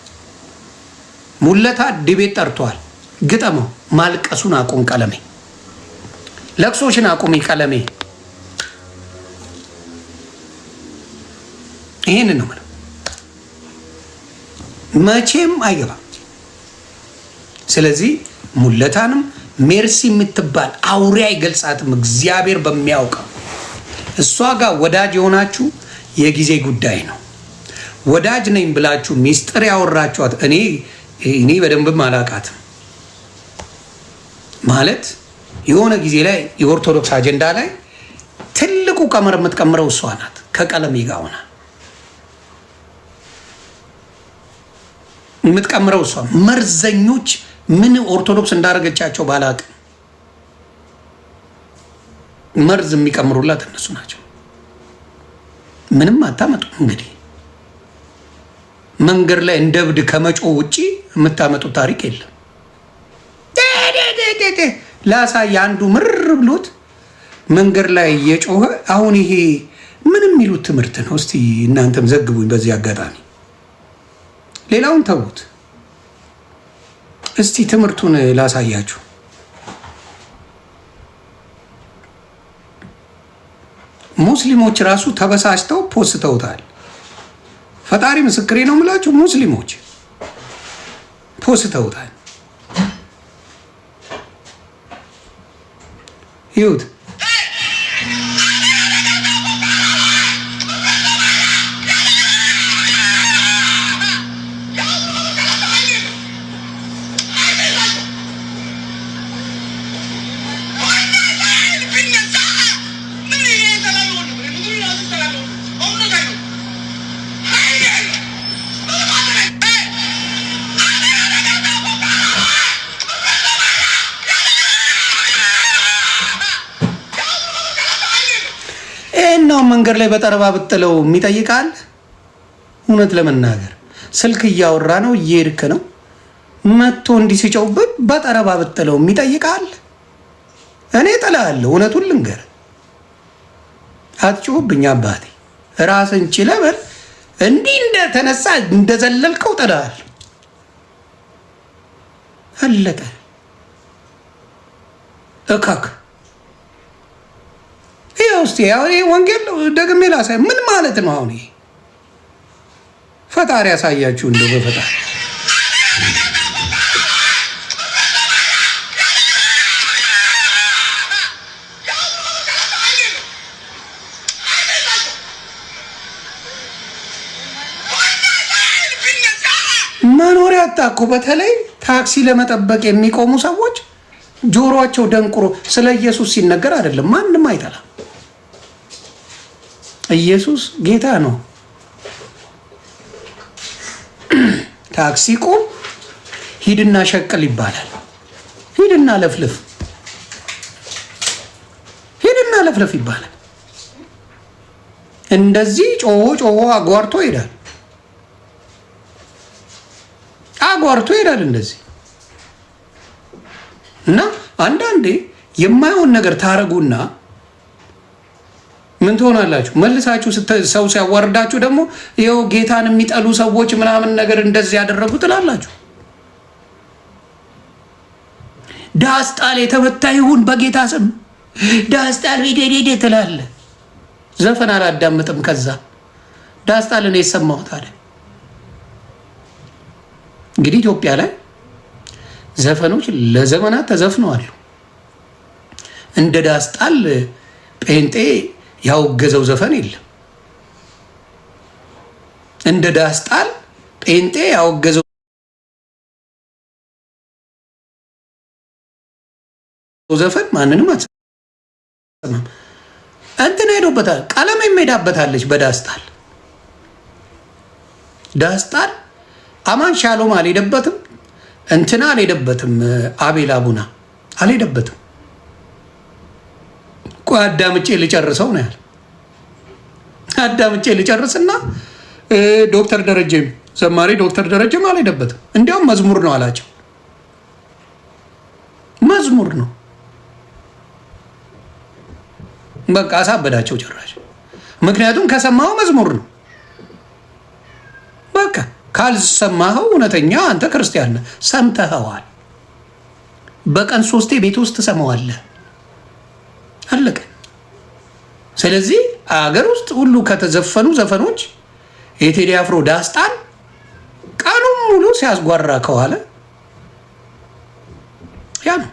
ሙለታ ዲቤት ጠርቷል። ግጠመው። ማልቀሱን አቁም ቀለሜ፣ ለቅሶሽን አቁሚ ቀለሜ። ይሄንን ነው ማለት መቼም አይገባም። ስለዚህ ሙለታንም ሜርሲ የምትባል አውሬ አይገልጻትም። እግዚአብሔር በሚያውቀው እሷ ጋር ወዳጅ የሆናችሁ የጊዜ ጉዳይ ነው። ወዳጅ ነኝ ብላችሁ ሚስጥር ያወራችኋት እኔ በደንብም አላውቃትም ማለት የሆነ ጊዜ ላይ የኦርቶዶክስ አጀንዳ ላይ ትልቁ ቀመር የምትቀምረው እሷ ናት። ከቀለሜ ጋር ሆና የምትቀምረው እሷ። መርዘኞች ምን ኦርቶዶክስ እንዳደረገቻቸው ባላቅም መርዝ የሚቀምሩላት እነሱ ናቸው። ምንም አታመጡም። እንግዲህ መንገድ ላይ እንደ እብድ ከመጮ ውጪ የምታመጡት ታሪክ የለም። ላሳይ አንዱ ምር ብሎት መንገድ ላይ እየጮኸ አሁን ይሄ ምን የሚሉት ትምህርት ነው? እስቲ እናንተም ዘግቡኝ በዚህ አጋጣሚ። ሌላውን ተዉት፣ እስቲ ትምህርቱን ላሳያችሁ። ሙስሊሞች ራሱ ተበሳጭተው ፖስተውታል። ፈጣሪ ምስክሬ ነው የምላችሁ፣ ሙስሊሞች ፖስተውታል። ይሁት ነው መንገድ ላይ በጠረባ ብጥለው የሚጠይቃል። እውነት ለመናገር ስልክ እያወራ ነው፣ እየሄድክ ነው፣ መጥቶ እንዲህ ሲጨውብን በጠረባ ብጥለው የሚጠይቃል። እኔ ጥላለሁ። እውነቱን ልንገር፣ አትጩህብኝ አባቴ፣ ራስን ችለህ በል። እንዲህ እንደተነሳ እንደዘለልከው ጥላለሁ። አለቀ። እካክ ውስጥ ወንጌል ደግሜ ላሳይ። ምን ማለት ነው አሁን? ይሄ ፈጣሪ ያሳያችሁ እንደው በፈጣሪ መኖሪያ አጣኩ። በተለይ ታክሲ ለመጠበቅ የሚቆሙ ሰዎች ጆሮአቸው ደንቁሮ ስለ ኢየሱስ ሲነገር አይደለም ማንም አይጠላም። ኢየሱስ ጌታ ነው። ታክሲ ቁም፣ ሂድና ሸቅል ይባላል። ሂድና ለፍልፍ፣ ሂድና ለፍልፍ ይባላል። እንደዚህ ጮሆ አጓርቶ ይሄዳል። አጓርቶ ይሄዳል እንደዚህ። እና አንዳንዴ የማይሆን ነገር ታረጉና ምን ትሆናላችሁ? መልሳችሁ ሰው ሲያዋርዳችሁ ደግሞ ይኸው ጌታን የሚጠሉ ሰዎች ምናምን ነገር እንደዚህ ያደረጉ ትላላችሁ። ዳስጣል የተመታ ይሁን በጌታ ስም ዳስጣል ሄዴ ትላለ። ዘፈን አላዳምጥም። ከዛ ዳስጣል ነው የሰማሁት አለ። እንግዲህ ኢትዮጵያ ላይ ዘፈኖች ለዘመናት ተዘፍነዋል። እንደ ዳስጣል ጴንጤ ያወገዘው ዘፈን የለም። እንደ ዳስጣል ጴንጤ ያወገዘው ዘፈን ማንንም አትሰማም። እንትን ሄዶበታል፣ ቀለም ሄዳበታለች በዳስጣል። ዳስጣል አማን ሻሎም አልሄደበትም፣ እንትና አልሄደበትም፣ አቤል አቡና አልሄደበትም። አዳምጬ ልጨርሰው ነው ያለ። አዳምጬ ልጨርስና ዶክተር ደረጀም ዘማሪ ዶክተር ደረጀም አልሄደበትም። እንዲያውም መዝሙር ነው አላቸው። መዝሙር ነው በቃ አሳበዳቸው ጭራሽ። ምክንያቱም ከሰማኸው መዝሙር ነው በቃ። ካልሰማኸው እውነተኛ አንተ ክርስቲያን ነህ። ሰምተኸዋል። በቀን 3 ቤት ውስጥ ትሰማዋለህ። አለቀ። ስለዚህ አገር ውስጥ ሁሉ ከተዘፈኑ ዘፈኖች የቴዲ አፍሮ ዳስጣል ቀኑን ሙሉ ሲያስጓራ ከዋለ ያ ነው።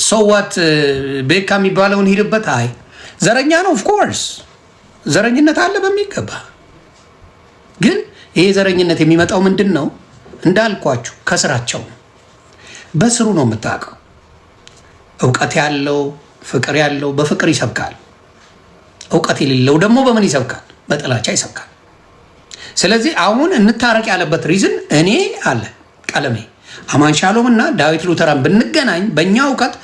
ሰዋት ቤካ የሚባለውን ሂድበት። አይ ዘረኛ ነው። ኦፍኮርስ ዘረኝነት አለ በሚገባ። ግን ይሄ ዘረኝነት የሚመጣው ምንድን ነው? እንዳልኳችሁ ከስራቸው በስሩ ነው የምታውቀው። እውቀት ያለው ፍቅር ያለው በፍቅር ይሰብካል። እውቀት የሌለው ደግሞ በምን ይሰብካል? በጥላቻ ይሰብካል። ስለዚህ አሁን እንታረቅ ያለበት ሪዝን እኔ አለ ቀለሜ አማን ሻሎም እና ዳዊት ሉተራን ብንገናኝ በእኛ እውቀት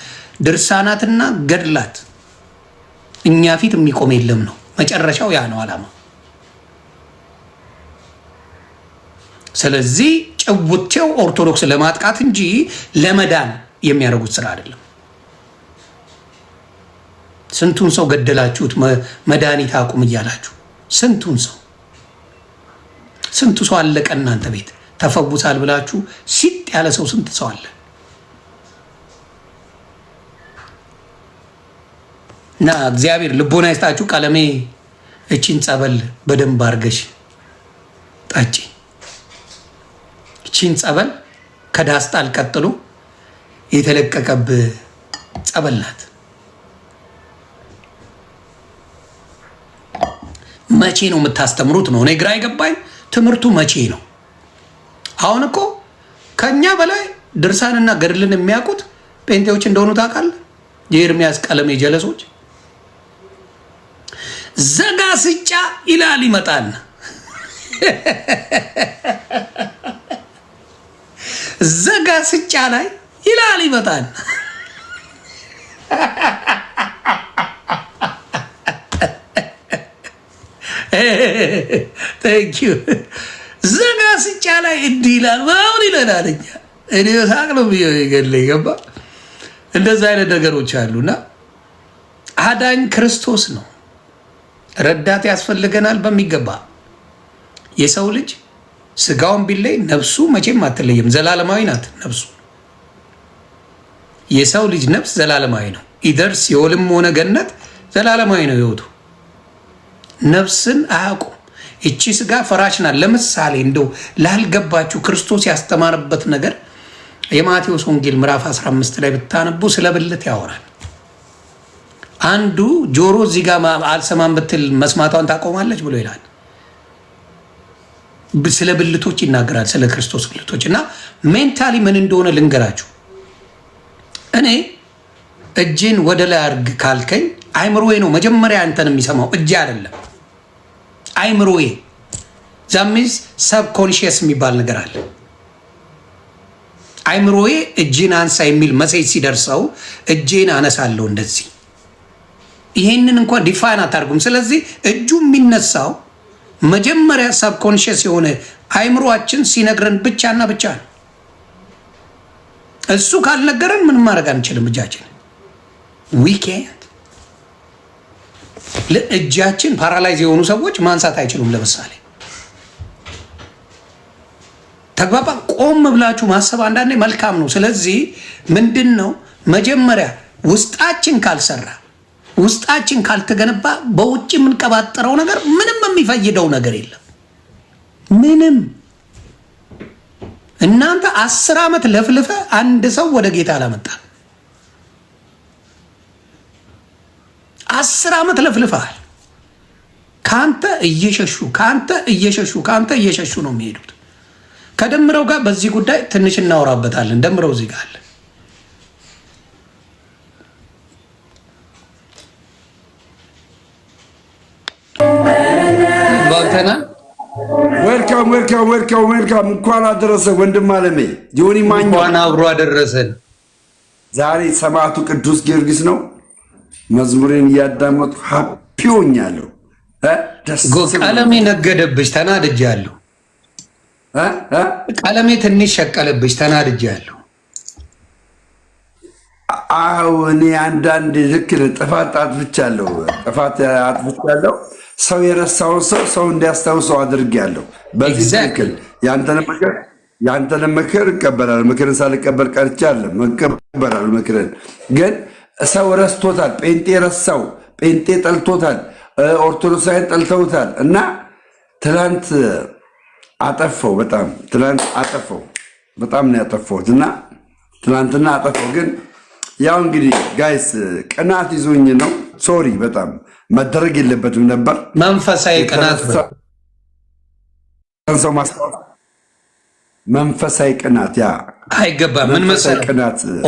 ድርሳናትና ገድላት እኛ ፊት የሚቆም የለም ነው መጨረሻው። ያ ነው ዓላማ። ስለዚህ ጭውቴው ኦርቶዶክስ ለማጥቃት እንጂ ለመዳን የሚያደርጉት ስራ አይደለም። ስንቱን ሰው ገደላችሁት መድኃኒት አቁም እያላችሁ ስንቱ ሰው አለቀ እናንተ ቤት ተፈውሳል ብላችሁ ሲጥ ያለ ሰው ስንት ሰው አለ። እና እግዚአብሔር ልቦና ይስጣችሁ። ቀለሜ እቺን ጸበል በደንብ አርገሽ ጣጪ። እቺን ጸበል ከዳስጣል ቀጥሎ የተለቀቀብ ጸበል ናት። መቼ ነው የምታስተምሩት ነው እኔ ግራ አይገባኝ። ትምህርቱ መቼ ነው? አሁን እኮ ከኛ በላይ ድርሳንና ገድልን የሚያውቁት ጴንጤዎች እንደሆኑ ታውቃለህ። የኤርሚያስ ቀለሜ ጀለሶች ዘጋ ስጫ ይላል ይመጣል። ዘጋ ስጫ ላይ ይላል ይመጣል። ቴንኪዩ ዘጋ ስጫ ላይ እንዲህ ይላል ምናምን ይለናል። እኔ ሳቅ ነው ገለኝ ገባ። እንደዛ አይነት ነገሮች አሉና አዳኝ ክርስቶስ ነው። ረዳት ያስፈልገናል በሚገባ። የሰው ልጅ ስጋውን ቢለይ ነፍሱ መቼም አትለይም፣ ዘላለማዊ ናት ነፍሱ። የሰው ልጅ ነፍስ ዘላለማዊ ነው። ኢደር ሲኦልም ሆነ ገነት ዘላለማዊ ነው ህይወቱ። ነፍስን አያውቁም። እቺ ስጋ ፈራሽ ናት። ለምሳሌ እንደው ላልገባችሁ ክርስቶስ ያስተማረበት ነገር የማቴዎስ ወንጌል ምዕራፍ 15 ላይ ብታነቡ ስለ ብልት ያወራል። አንዱ ጆሮ እዚህ ጋር አልሰማም ብትል መስማቷን ታቆማለች ብሎ ይላል። ስለ ብልቶች ይናገራል፣ ስለ ክርስቶስ ብልቶች። እና ሜንታሊ ምን እንደሆነ ልንገራችሁ። እኔ እጅን ወደ ላይ አርግ ካልከኝ አይምሮዬ ነው መጀመሪያ አንተን የሚሰማው፣ እጅ አይደለም። አይምሮዬ ዛሚዝ ሰብኮንሽየስ የሚባል ነገር አለ። አይምሮዬ እጅን አንሳ የሚል መሴጅ ሲደርሰው እጄን አነሳለሁ እንደዚህ። ይሄንን እንኳን ዲፋይን አታርጉም። ስለዚህ እጁ የሚነሳው መጀመሪያ ሰብኮንሽየስ የሆነ አይምሮአችን ሲነግረን ብቻና ብቻ ነው። እሱ ካልነገረን ምንም ማድረግ አንችልም። እጃችን ዊኬንድ ለእጃችን ፓራላይዝ የሆኑ ሰዎች ማንሳት አይችሉም። ለምሳሌ ተግባባ። ቆም ብላችሁ ማሰብ አንዳንዴ መልካም ነው። ስለዚህ ምንድን ነው መጀመሪያ ውስጣችን ካልሰራ፣ ውስጣችን ካልተገነባ በውጭ የምንቀባጠረው ነገር ምንም የሚፈይደው ነገር የለም። ምንም። እናንተ 10 ዓመት ለፍልፈ አንድ ሰው ወደ ጌታ አላመጣ። 10 ዓመት ለፍልፈሃል። ከአንተ እየሸሹ ነው የሚሄዱት። ከደምረው ጋር በዚህ ጉዳይ ትንሽ እናወራበታለን። ደምረው እዚህ ጋር አለ። ባልተና
ዌልካም። እንኳን አደረሰ ወንድም አለሜ ጆኒ ማኛ።
እንኳን አብሮ አደረሰን።
ዛሬ ሰማዕቱ ቅዱስ ጊዮርጊስ ነው። መዝሙሬን እያዳመጡ ሃፒ ሆኛለሁ።
ቀለሜ ነገደብሽ፣ ተናድጃለሁ። ቀለሜ ትንሽ ሸቀለብሽ፣ ተናድጃለሁ።
አዎ እኔ አንዳንድ ልክ ጥፋት አጥፍቻለሁ። ሰው የረሳውን ሰው እንዲያስታውሰው አድርጌያለሁ። በዚህ ትክክል ያንተን ምክር እቀበላለሁ። ምክርን ሳልቀበል ቀርቼ አይደለም፣ እቀበላለሁ ምክርን። ግን ሰው ረስቶታል። ጴንጤ ረሳው፣ ጴንጤ ጠልቶታል፣ ኦርቶዶክሳውያን ጠልተውታል። እና ትላንት አጠፋው፣ በጣም ነው ያጠፋሁት። እና ትላንትና አጠፋው። ግን ያው እንግዲህ ጋይስ ቅናት ይዞኝ ነው። ሶሪ፣ በጣም መደረግ የለበትም ነበር።
መንፈሳዊ ቅናት
ሰው ማስታወስ፣ መንፈሳዊ ቅናት ያ
አይገባም። ምን መሰለህ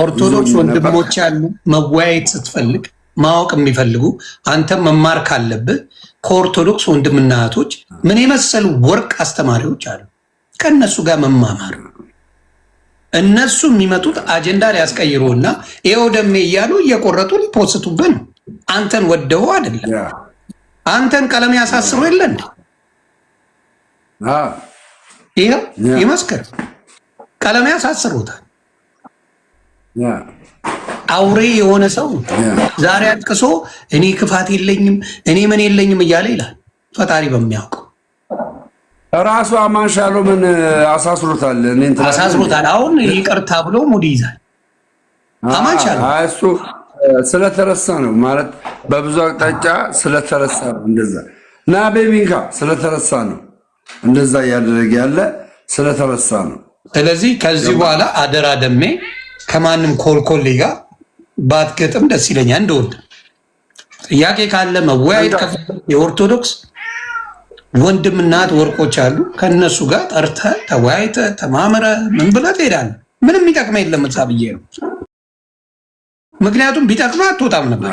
ኦርቶዶክስ ወንድሞች ያሉ መወያየት ስትፈልግ ማወቅ የሚፈልጉ አንተም መማር ካለብህ ከኦርቶዶክስ ወንድምና እህቶች ምን የመሰሉ ወርቅ አስተማሪዎች አሉ። ከእነሱ ጋር መማማር። እነሱ የሚመጡት አጀንዳ ሊያስቀይሩና ይኸው ደሜ እያሉ እየቆረጡ ሊፖስቱብህ ነው። አንተን ወደው አይደለም። አንተን ቀለም ያሳስሩ የለ እንዴ? ይኸው ይመስክር፣ ቀለም ያሳስሩታል። አውሬ የሆነ ሰው ዛሬ አጥቅሶ እኔ ክፋት የለኝም እኔ ምን የለኝም እያለ ይላል። ፈጣሪ በሚያውቀው
ራሱ አማን ሻሎምን አሳስሮታል።
አሳስሮታል። አሁን ይቅርታ ብሎ ሙድ ይዛል። አማን ሻሎም
እሱ ስለተረሳ ነው ማለት በብዙ አቅጣጫ ስለተረሳ ነው። እንደዛ ና ቤቢንካ ስለተረሳ ነው እንደዛ እያደረገ ያለ ስለተረሳ ነው። ስለዚህ
ከዚህ በኋላ አደራ ደሜ ከማንም ኮልኮሌ ጋር ባትገጥም ደስ ይለኛል። እንደወድ ጥያቄ ካለ መወያየት የኦርቶዶክስ ወንድም እናት ወርቆች አሉ። ከነሱ ጋር ጠርተህ ተወያይተህ ተማምረህ ምን ብለህ ትሄዳለህ። ምንም የሚጠቅመህ የለም እዛ ብዬ ነው። ምክንያቱም ቢጠቅመህ አትወጣም ነበር።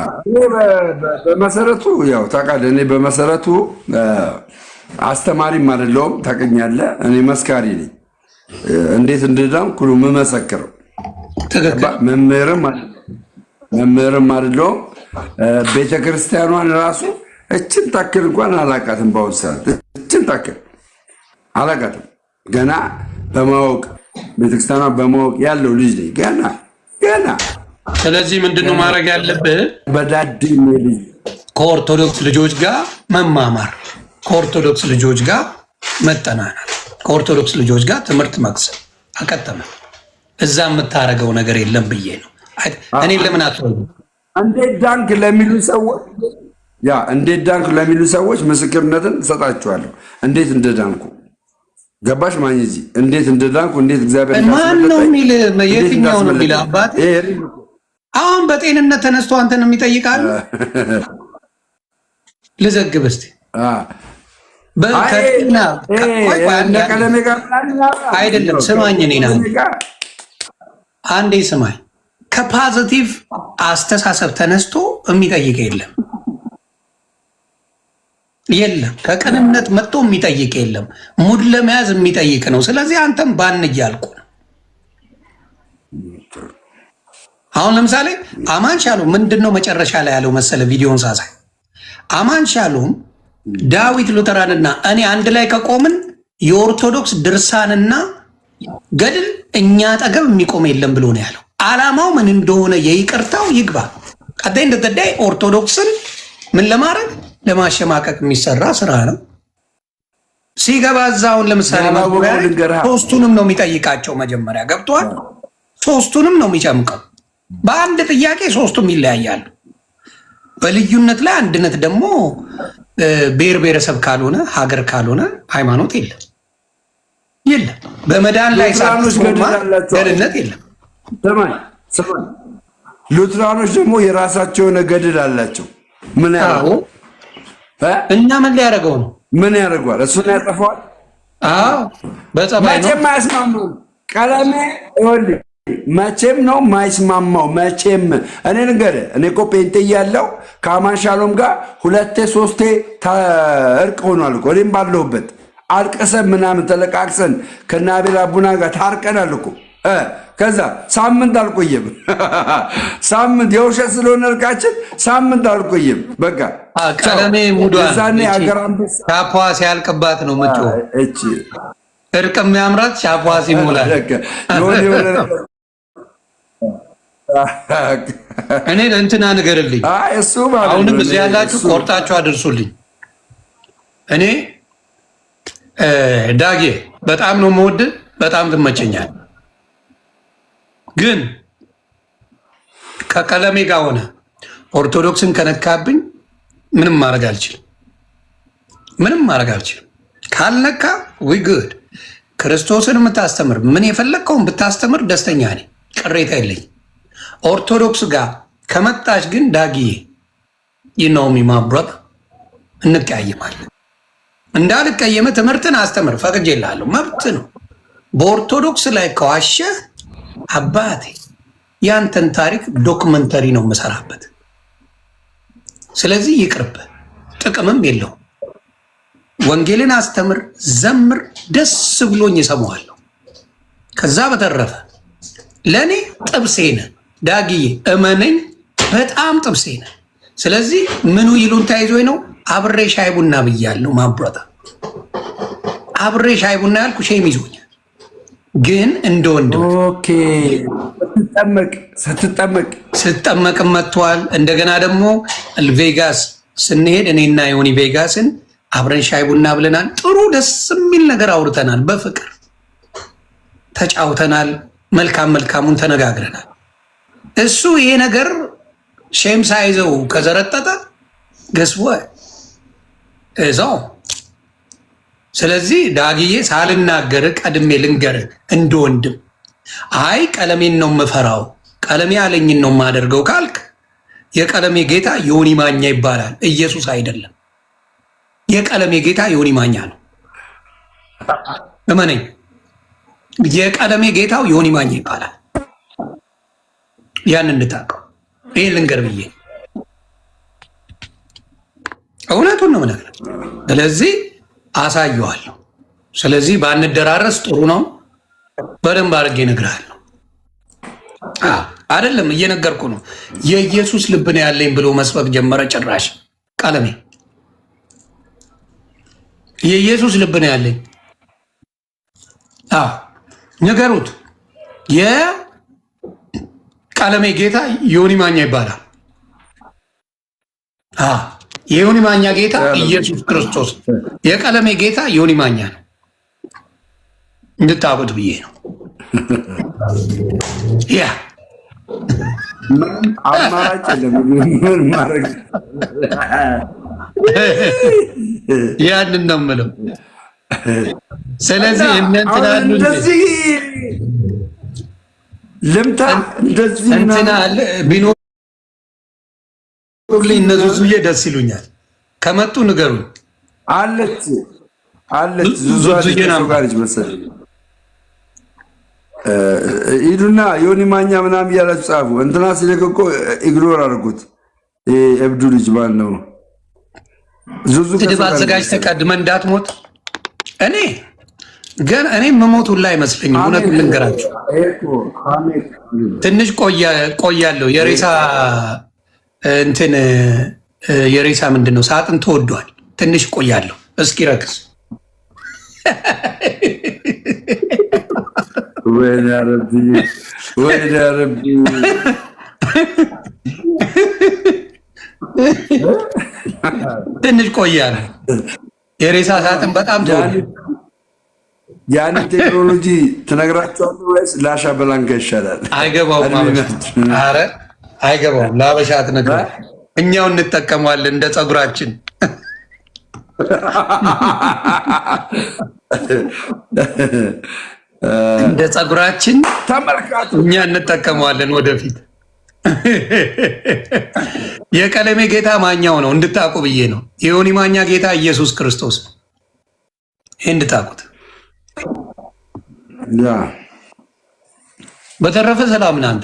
በመሰረቱ ያው ታውቃለህ፣ እኔ በመሰረቱ አስተማሪም አይደለሁም ታውቀኛለህ። እኔ መስካሪ ነኝ። እንዴት እንደዳንኩ ነው የምመሰክረው። መምህርም አይደለሁም። ቤተክርስቲያኗን ራሱ እችን ታክል እንኳን አላቃትም። በአሁኑ ሰዓት እችን ታክል አላቃትም። ገና በማወቅ ቤተክርስቲያኗን በማወቅ ያለው ልጅ ነኝ ገና።
ስለዚህ ምንድነው ማድረግ ያለብህ?
በዳዴ ልጅ
ከኦርቶዶክስ ልጆች ጋር መማማር፣ ከኦርቶዶክስ ልጆች ጋር መጠናናት፣ ከኦርቶዶክስ ልጆች ጋር ትምህርት መቅሰም አቀጠመ። እዛ የምታደርገው ነገር የለም ብዬ ነው። እኔ ለምን አትወይ
እንዴት ዳንክ ለሚሉ ሰዎች ምስክርነትን እሰጣችኋለሁ። እንዴት እንደዳንኩ ገባሽ? ማንጂ እንዴት እንደዳንኩ እንዴት እግዚአብሔር
ማን ነው የሚል የትኛው ነው የሚል አባት አሁን በጤንነት ተነስቶ አንተን የሚጠይቃል። ልዘግብ እስቲ አይደለም ስማኝ፣ እኔና አንዴ ስማኝ። ከፖዚቲቭ አስተሳሰብ ተነስቶ የሚጠይቅ የለም። ከቅንነት መጥቶ የሚጠይቅ የለም። ሙድ ለመያዝ የሚጠይቅ ነው። ስለዚህ አንተም ባን እያልኩ ነው። አሁን ለምሳሌ አማን ሻሎም ምንድነው መጨረሻ ላይ ያለው መሰለ? ቪዲዮን ሳሳይ አማን ሻሎም ዳዊት ሉተራንና እኔ አንድ ላይ ከቆምን የኦርቶዶክስ ድርሳንና ገድል እኛ አጠገብ የሚቆም የለም ብሎ ነው ያለው። ዓላማው ምን እንደሆነ የይቅርታው ይግባ። ቀጣይ እንደተዳይ ኦርቶዶክስን ምን ለማድረግ ለማሸማቀቅ የሚሰራ ስራ ነው። ሲገባ እዛውን ለምሳሌ ሶስቱንም ነው የሚጠይቃቸው። መጀመሪያ ገብቷል። ሶስቱንም ነው የሚጨምቀው። በአንድ ጥያቄ ሶስቱም ይለያያሉ። በልዩነት ላይ አንድነት ደግሞ ብሔር ብሔረሰብ ካልሆነ ሀገር ካልሆነ ሃይማኖት የለም። በመዳን ላይ ደህንነት የለም።
ሉትራኖች ደግሞ የራሳቸው የሆነ ገድል አላቸው። ምን ያደርገው
እና ምን ሊያደርገው ነው?
ምን ያደርገዋል? እሱን ያጠፋዋል።
በጸባይ ነው።
መቼም አያስማማው። ቀለሜ ይኸውልህ መቼም ነው ማይስማማው። መቼም እኔ ንገርህ፣ እኔ እኮ ጴንጤ እያለሁ ከአማን ሻሎም ጋር 2-3 እርቅ ሆኗል እኮ። እኔም ባለሁበት አልቅሰን ምናምን ተለቃቅሰን ከነ አቤል አቡና ጋር ታርቀናል እኮ። ከዛ ሳምንት አልቆየም። ሳምንት የውሸት ስለሆነ እርቃችን ሳምንት አልቆየም። በቃ
ቀለሜ ሙዷን ሻፓ ሲያልቅባት ነው ምጮ እርቅ የሚያምራት ሻፓ ሲሞላል። እኔ ለእንትና ንገርልኝ። አሁንም እዚህ ያላችሁ ቆርጣችሁ አድርሱልኝ። እኔ ዳጌ በጣም ነው የምወድህ፣ በጣም ትመቸኛል። ግን ከቀለሜ ጋር ሆነ ኦርቶዶክስን ከነካብኝ ምንም ማድረግ አልችልም። ካልነካ ዊ ጉድ ክርስቶስን የምታስተምር ምን የፈለግከውን ብታስተምር ደስተኛ ነኝ፣ ቅሬታ የለኝም። ኦርቶዶክስ ጋር ከመጣች ግን ዳጊዬ ይነውሚ ማብረት እንቀያየማለን። እንዳልቀየመ ትምህርትን አስተምር፣ ፈቅጄልሃለሁ፣ መብት ነው። በኦርቶዶክስ ላይ ከዋሸህ አባቴ ያንተን ታሪክ ዶክመንተሪ ነው የምሰራበት። ስለዚህ ይቅርብ፣ ጥቅምም የለውም። ወንጌልን አስተምር፣ ዘምር፣ ደስ ብሎኝ እሰማዋለሁ። ከዛ በተረፈ ለእኔ ጥብሴ ነህ ዳግዬ፣ እመነኝ፣ በጣም ጥብሴ ነህ። ስለዚህ ምኑ ይሉን ተያይዞኝ ነው አብሬ ሻይ ቡና ብያለሁ። ማብረታ አብሬ ሻይ ቡና ያልኩ ሼም ይዞኛል፣ ግን እንደ ወንድም ስትጠመቅም መጥቷል። እንደገና ደግሞ ቬጋስ ስንሄድ እኔና ዮኒ ቬጋስን አብረን ሻይ ቡና ብለናል። ጥሩ ደስ የሚል ነገር አውርተናል፣ በፍቅር ተጫውተናል፣ መልካሙን ተነጋግረናል። እሱ ይሄ ነገር ሼም ሳይዘው ከዘረጠጠ ገስወ እዛው። ስለዚህ ዳግዬ ሳልናገር ቀድሜ ልንገር እንደ ወንድም፣ አይ ቀለሜን ነው የምፈራው፣ ቀለሜ ያለኝን ነው የማደርገው ካልክ የቀለሜ ጌታ ዮኒ ማኛ ይባላል፣ ኢየሱስ አይደለም። የቀለሜ ጌታ ዮኒ ማኛ ነው፣ እመነኝ። የቀለሜ ጌታው ዮኒ ማኛ ይባላል። ያን እንድታውቀው ይህን ልንገር ብዬ እውነቱን ነው የምነግርህ። ስለዚህ አሳየዋለሁ። ስለዚህ ባንደራረስ ጥሩ ነው። በደንብ አድርጌ እነግርሃለሁ። አይደለም እየነገርኩ ነው። የኢየሱስ ልብ ነው ያለኝ ብሎ መስበክ ጀመረ። ጭራሽ ቀለሜ የኢየሱስ ልብ ነው ያለኝ። ንገሩት። የቀለሜ ጌታ ዮኒ ማኛ ይባላል። የዮኒ ማኛ ጌታ ኢየሱስ ክርስቶስ፣ የቀለሜ ጌታ ዮኒ ማኛ ነው። እንድታውቁት ብዬ ነው። ያ
አማራጭ ምን ማድረግ
ያንን ነው የምለው። ስለዚህ እንትና
እንደዚህ ልምታ እንደዚህ
እንትና ቢኖርልኝ እነዚህ ዙዬ ደስ ይሉኛል። ከመጡ ንገሩኝ።
አለች ዙዙዬ ጋርጅ መሰለኝ። ሂዱና ዮኒ ማኛ ምናምን እያላችሁ ጻፉ። እንትና ሲልክ እኮ ኢግኖር አድርጉት። እብዱ ልጅ ማን ነው? ዙዙ
ስድብ አዘጋጅተህ ቀድመህ እንዳትሞት። እኔ መሞት ሁላ አይመስለኝም። እውነቱን ልንገራችሁ፣ ትንሽ ቆያለሁ። የሬሳ ምንድን ነው ሳጥን ተወዷል። ትንሽ ቆያለሁ እስኪረክስ።
ወይኔ ረቢ
ትንሽ ቆያለሁ። የሬሳ ሳጥን በጣም ተወዷል።
ያን ቴክኖሎጂ ትነግራቸዋለህ ወይስ ላሻ በላንካ ይሻላል?
አይገባውም። ኧረ አይገባውም። ለአበሻ አትነግረው፣ እኛው እንጠቀመዋለን እንደ ፀጉራችን። እንደ ፀጉራችን
ተመልካቱ
እኛ እንጠቀመዋለን ወደፊት። የቀለሜ ጌታ ማኛው ነው እንድታውቁ ብዬ ነው። የዮኒ ማኛ ጌታ ኢየሱስ ክርስቶስ ነው። ይህ እንድታውቁት። በተረፈ ሰላም እናንተ።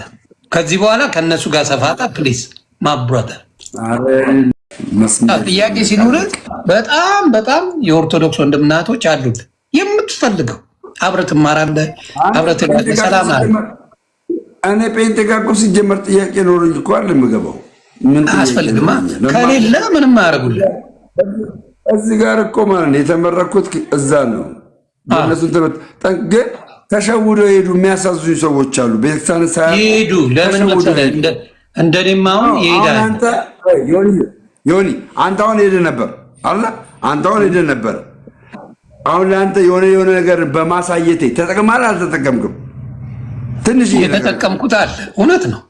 ከዚህ በኋላ ከእነሱ ጋር ሰፋጣ ፕሊዝ ማብራተር ጥያቄ ሲኖርህ በጣም የኦርቶዶክስ ወንድምናቶች አሉት የምትፈልገው አብረህ ትማራለህ፣ አብረህ ሰላም አለ።
እኔ ጴንጤ ጋር እኮ ሲጀመር ጥያቄ ኖሮኝ እኮ አለ የምገባው።
አያስፈልግማ፣ ከሌለ ምንም አያደርጉልህ።
እዚህ ጋር እኮ ማለት የተመረኩት እዛ ነው። እነሱን ግን ተሸውደው የሄዱ የሚያሳዝኙ ሰዎች አሉ። ቤተክርስቲያን
ይሄዱ ለምን መሰለህ? እንደኔማ አሁን ይሄዳል።
ዮኒ አንተ አሁን ሄደህ ነበር አለ። አንተ አሁን ሄደህ ነበር። አሁን ለአንተ የሆነ ነገር በማሳየቴ ተጠቅማለህ አልተጠቀምክም? ትንሽ
የተጠቀምኩት አለ። እውነት ነው።